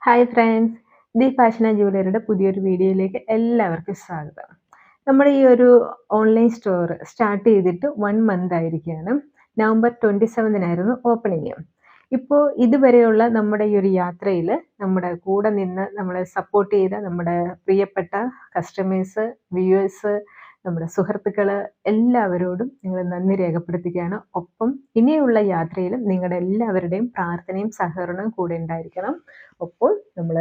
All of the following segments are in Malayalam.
Hi friends, the fashion and ജുവലറിയുടെ പുതിയൊരു വീഡിയോയിലേക്ക് എല്ലാവർക്കും സ്വാഗതം. നമ്മുടെ ഈ ഒരു ഓൺലൈൻ സ്റ്റോർ സ്റ്റാർട്ട് ചെയ്തിട്ട് 1 മന്ത് ആയിരിക്കുകയാണ്. നവംബർ 27-നായിരുന്നു ഓപ്പണിങ്. ഇപ്പോൾ ഇതുവരെയുള്ള നമ്മുടെ ഈ ഒരു യാത്രയിൽ നമ്മുടെ കൂടെ നിന്ന് നമ്മളെ സപ്പോർട്ട് ചെയ്ത നമ്മുടെ പ്രിയപ്പെട്ട കസ്റ്റമേഴ്സ്, വ്യൂവേഴ്സ്, നമ്മുടെ സുഹൃത്തുക്കൾ എല്ലാവരോടും ഞങ്ങൾ നന്ദി രേഖപ്പെടുത്തുകയാണ്. ഒപ്പം ഇനിയുള്ള യാത്രയിലും നിങ്ങളുടെ എല്ലാവരുടെയും പ്രാർത്ഥനയും സഹകരണവും കൂടെ ഉണ്ടായിരിക്കണം. ഒപ്പം നമ്മൾ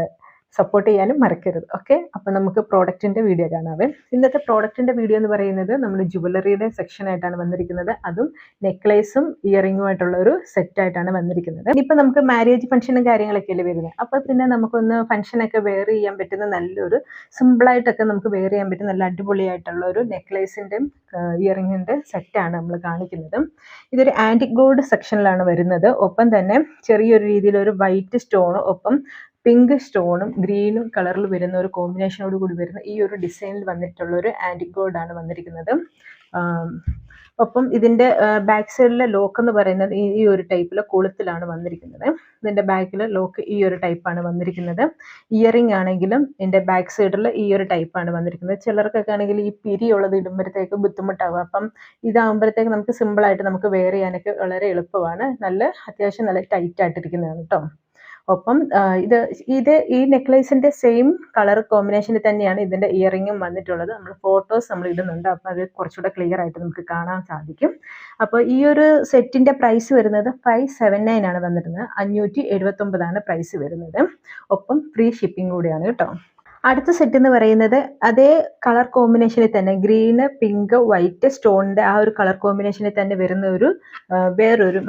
സപ്പോർട്ട് ചെയ്യാനും മറക്കരുത്. ഓക്കെ, അപ്പം നമുക്ക് പ്രോഡക്റ്റിൻ്റെ വീഡിയോ കാണാവേ. ഇന്നത്തെ പ്രോഡക്റ്റിൻ്റെ വീഡിയോ എന്ന് പറയുന്നത് നമ്മൾ ജുവലറിയുടെ സെക്ഷനായിട്ടാണ് വന്നിരിക്കുന്നത്. അതും നെക്ലേസും ഇയറിങ്ങുമായിട്ടുള്ള ഒരു സെറ്റായിട്ടാണ് വന്നിരിക്കുന്നത്. ഇനിയിപ്പോൾ നമുക്ക് മാരേജ് ഫംഗ്ഷനും കാര്യങ്ങളൊക്കെ അല്ലേ വരുന്നത്. അപ്പോൾ പിന്നെ നമുക്കൊന്ന് ഫംഗ്ഷനൊക്കെ വെയർ ചെയ്യാൻ പറ്റുന്ന നല്ലൊരു സിമ്പിളായിട്ടൊക്കെ നമുക്ക് വെയർ ചെയ്യാൻ പറ്റുന്ന നല്ല അടിപൊളിയായിട്ടുള്ള ഒരു നെക്ലേസിൻ്റെയും ഇയറിങ്ങിൻ്റെ സെറ്റാണ് നമ്മൾ കാണിക്കുന്നത്. ഇതൊരു ആൻറ്റിക് ഗോൾഡ് സെക്ഷനിലാണ് വരുന്നത്. ഒപ്പം തന്നെ ചെറിയൊരു രീതിയിലൊരു വൈറ്റ് സ്റ്റോണും ഒപ്പം പിങ്ക് സ്റ്റോണും ഗ്രീനും കളറിൽ വരുന്ന ഒരു കോമ്പിനേഷനോട് കൂടി വരുന്ന ഈ ഒരു ഡിസൈനിൽ വന്നിട്ടുള്ള ഒരു ആൻറ്റിക് ഗോൾഡാണ് വന്നിരിക്കുന്നത്. ഒപ്പം ഇതിൻ്റെ ബാക്ക് സൈഡിലെ ലോക്ക് എന്ന് പറയുന്നത് ഈ ഒരു ടൈപ്പിലെ കൊളുത്തിലാണ് വന്നിരിക്കുന്നത്. ഇതിൻ്റെ ബാക്കിൽ ലോക്ക് ഈ ഒരു ടൈപ്പാണ് വന്നിരിക്കുന്നത്. ഇയറിംഗ് ആണെങ്കിലും ഇതിൻ്റെ ബാക്ക് സൈഡിൽ ഈ ഒരു ടൈപ്പാണ് വന്നിരിക്കുന്നത്. ചിലർക്കൊക്കെ ആണെങ്കിൽ ഈ പിരിയുള്ളത് ഇടുമ്പോഴത്തേക്ക് ബുദ്ധിമുട്ടാകും. അപ്പം ഇതാകുമ്പോഴത്തേക്ക് നമുക്ക് സിമ്പിളായിട്ട് നമുക്ക് വെയർ ചെയ്യാനൊക്കെ വളരെ എളുപ്പമാണ്. അത്യാവശ്യം നല്ല ടൈറ്റ് ആയിട്ടിരിക്കുന്നതാണ് കേട്ടോ. ഒപ്പം ഈ നെക്ലേസിൻ്റെ സെയിം കളർ കോമ്പിനേഷനിൽ തന്നെയാണ് ഇതിൻ്റെ ഇയറിങ്ങും വന്നിട്ടുള്ളത്. നമ്മൾ ഫോട്ടോസ് നമ്മൾ ഇടുന്നുണ്ട്, അപ്പോൾ അത് കുറച്ചുകൂടെ ക്ലിയർ ആയിട്ട് നമുക്ക് കാണാൻ സാധിക്കും. അപ്പോൾ ഈ ഒരു സെറ്റിൻ്റെ പ്രൈസ് വരുന്നത് 579 ആണ് വന്നിരുന്നത്. 579 പ്രൈസ് വരുന്നത്. ഒപ്പം ഫ്രീ ഷിപ്പിംഗ് കൂടിയാണ് കേട്ടോ. അടുത്ത സെറ്റ് എന്ന് പറയുന്നത് അതേ കളർ കോമ്പിനേഷനിൽ തന്നെ ഗ്രീന്, പിങ്ക്, വൈറ്റ് സ്റ്റോണിൻ്റെ ആ ഒരു കളർ കോമ്പിനേഷനിൽ തന്നെ വരുന്ന ഒരു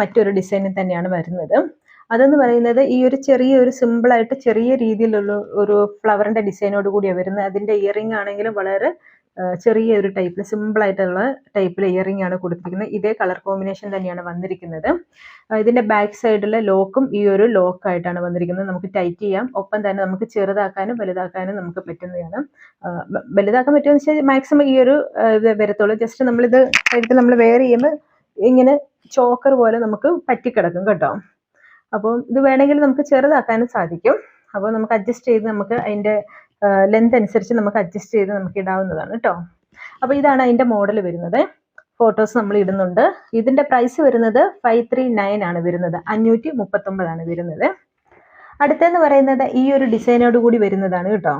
മറ്റൊരു ഡിസൈനിൽ തന്നെയാണ് വരുന്നത്. അതെന്ന് പറയുന്നത് ഈ ഒരു ചെറിയൊരു സിമ്പിളായിട്ട് ചെറിയ രീതിയിലുള്ള ഒരു ഫ്ലവറിൻ്റെ ഡിസൈനോട് കൂടിയാണ് വരുന്നത്. അതിൻ്റെ ഇയറിംഗ് ആണെങ്കിലും വളരെ ചെറിയൊരു ടൈപ്പിൽ സിമ്പിളായിട്ടുള്ള ടൈപ്പിൽ ഇയറിംഗ് ആണ് കൊടുത്തിരിക്കുന്നത്. ഇതേ കളർ കോമ്പിനേഷൻ തന്നെയാണ് വന്നിരിക്കുന്നത്. ഇതിൻ്റെ ബാക്ക് സൈഡിലെ ലോക്കും ഈ ഒരു ലോക്കായിട്ടാണ് വന്നിരിക്കുന്നത്. നമുക്ക് ടൈറ്റ് ചെയ്യാം. ഒപ്പം തന്നെ നമുക്ക് ചെറുതാക്കാനും വലുതാക്കാനും നമുക്ക് പറ്റുന്നതാണ്. വലുതാക്കാൻ പറ്റുമെന്ന് വെച്ചാൽ മാക്സിമം ഈ ഒരു ഇത് വരത്തുള്ളൂ. ജസ്റ്റ് നമ്മളിത് എടുത്ത് നമ്മൾ വെയർ ചെയ്യുമ്പോൾ ഇങ്ങനെ ചോക്കർ പോലെ നമുക്ക് പറ്റിക്കിടക്കും കേട്ടോ. അപ്പോൾ ഇത് വേണമെങ്കിൽ നമുക്ക് ചെറുതാക്കാനും സാധിക്കും. അപ്പോൾ നമുക്ക് അഡ്ജസ്റ്റ് ചെയ്ത് നമുക്ക് അതിൻ്റെ ലെന്ത് അനുസരിച്ച് നമുക്ക് അഡ്ജസ്റ്റ് ചെയ്ത് നമുക്ക് ഇടാവുന്നതാണ് കേട്ടോ. അപ്പോൾ ഇതാണ് അതിൻ്റെ മോഡൽ വരുന്നത്. ഫോട്ടോസ് നമ്മൾ ഇടുന്നുണ്ട്. ഇതിൻ്റെ പ്രൈസ് വരുന്നത് 539 ആണ് വരുന്നത്. 539 വരുന്നത്. അടുത്തെന്ന് പറയുന്നത് ഈ ഒരു ഡിസൈനോട് കൂടി വരുന്നതാണ് കേട്ടോ.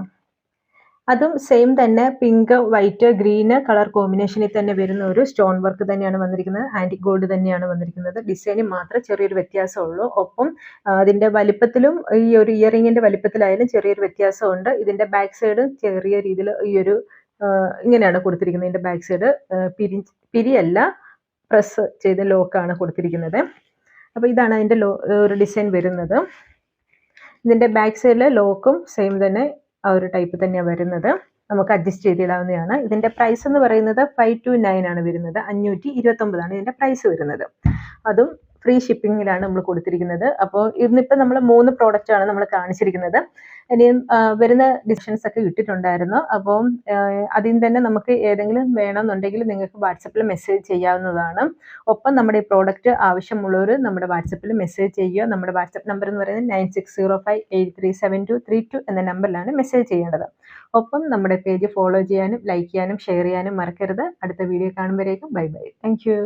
അതും സെയിം തന്നെ പിങ്ക്, വൈറ്റ്, ഗ്രീന് കളർ കോമ്പിനേഷനിൽ തന്നെ വരുന്ന ഒരു സ്റ്റോൺ വർക്ക് തന്നെയാണ് വന്നിരിക്കുന്നത്. ആൻറ്റിക് ഗോൾഡ് തന്നെയാണ് വന്നിരിക്കുന്നത്. ഡിസൈനിൽ മാത്രം ചെറിയൊരു വ്യത്യാസമുള്ളൂ. ഒപ്പം അതിൻ്റെ വലിപ്പത്തിലും ഈ ഒരു ഇയറിങ്ങിൻ്റെ വലിപ്പത്തിലായാലും ചെറിയൊരു വ്യത്യാസമുണ്ട്. ഇതിൻ്റെ ബാക്ക് സൈഡ് ചെറിയ രീതിയിൽ ഈ ഒരു ഇങ്ങനെയാണ് കൊടുത്തിരിക്കുന്നത്. ഇതിൻ്റെ ബാക്ക് സൈഡ് പിരിയല്ല, പ്രസ് ചെയ്ത ലോക്കാണ് കൊടുത്തിരിക്കുന്നത്. അപ്പോൾ ഇതാണ് അതിൻ്റെ ഒരു ഡിസൈൻ വരുന്നത്. ഇതിൻ്റെ ബാക്ക് സൈഡിലെ ലോക്കും സെയിം തന്നെ ആ ഒരു ടൈപ്പ് തന്നെയാണ് വരുന്നത്. നമുക്ക് അഡ്ജസ്റ്റ് ചെയ്തിടാവുന്നതാണ്. ഇതിൻ്റെ പ്രൈസ് എന്ന് പറയുന്നത് 529 ആണ് വരുന്നത്. 529 ഇതിൻ്റെ പ്രൈസ് വരുന്നത്. അതും ഫ്രീ ഷിപ്പിങ്ങിലാണ് നമ്മൾ കൊടുത്തിരിക്കുന്നത്. അപ്പോൾ ഇന്നിപ്പോൾ നമ്മൾ 3 പ്രോഡക്റ്റാണ് നമ്മൾ കാണിച്ചിരിക്കുന്നത്. ഇനിയും വരുന്ന ഡിസിഷൻസ് ഒക്കെ ഇട്ടിട്ടുണ്ടായിരുന്നു. അപ്പോൾ അതിൽ തന്നെ നമുക്ക് ഏതെങ്കിലും വേണമെന്നുണ്ടെങ്കിൽ നിങ്ങൾക്ക് വാട്സപ്പിൽ മെസ്സേജ് ചെയ്യാവുന്നതാണ്. ഒപ്പം നമ്മുടെ ഈ പ്രോഡക്റ്റ് ആവശ്യമുള്ളവർ നമ്മുടെ വാട്സപ്പിൽ മെസ്സേജ് ചെയ്യുക. നമ്മുടെ വാട്സപ്പ് നമ്പർ എന്ന് പറയുന്നത് 9605837232 എന്ന നമ്പറിലാണ് മെസ്സേജ് ചെയ്യേണ്ടത്. ഒപ്പം നമ്മുടെ പേജ് ഫോളോ ചെയ്യാനും ലൈക്ക് ചെയ്യാനും ഷെയർ ചെയ്യാനും മറക്കരുത്. അടുത്ത വീഡിയോ കാണുമ്പോഴേക്കും ബൈ ബൈ. Thank U.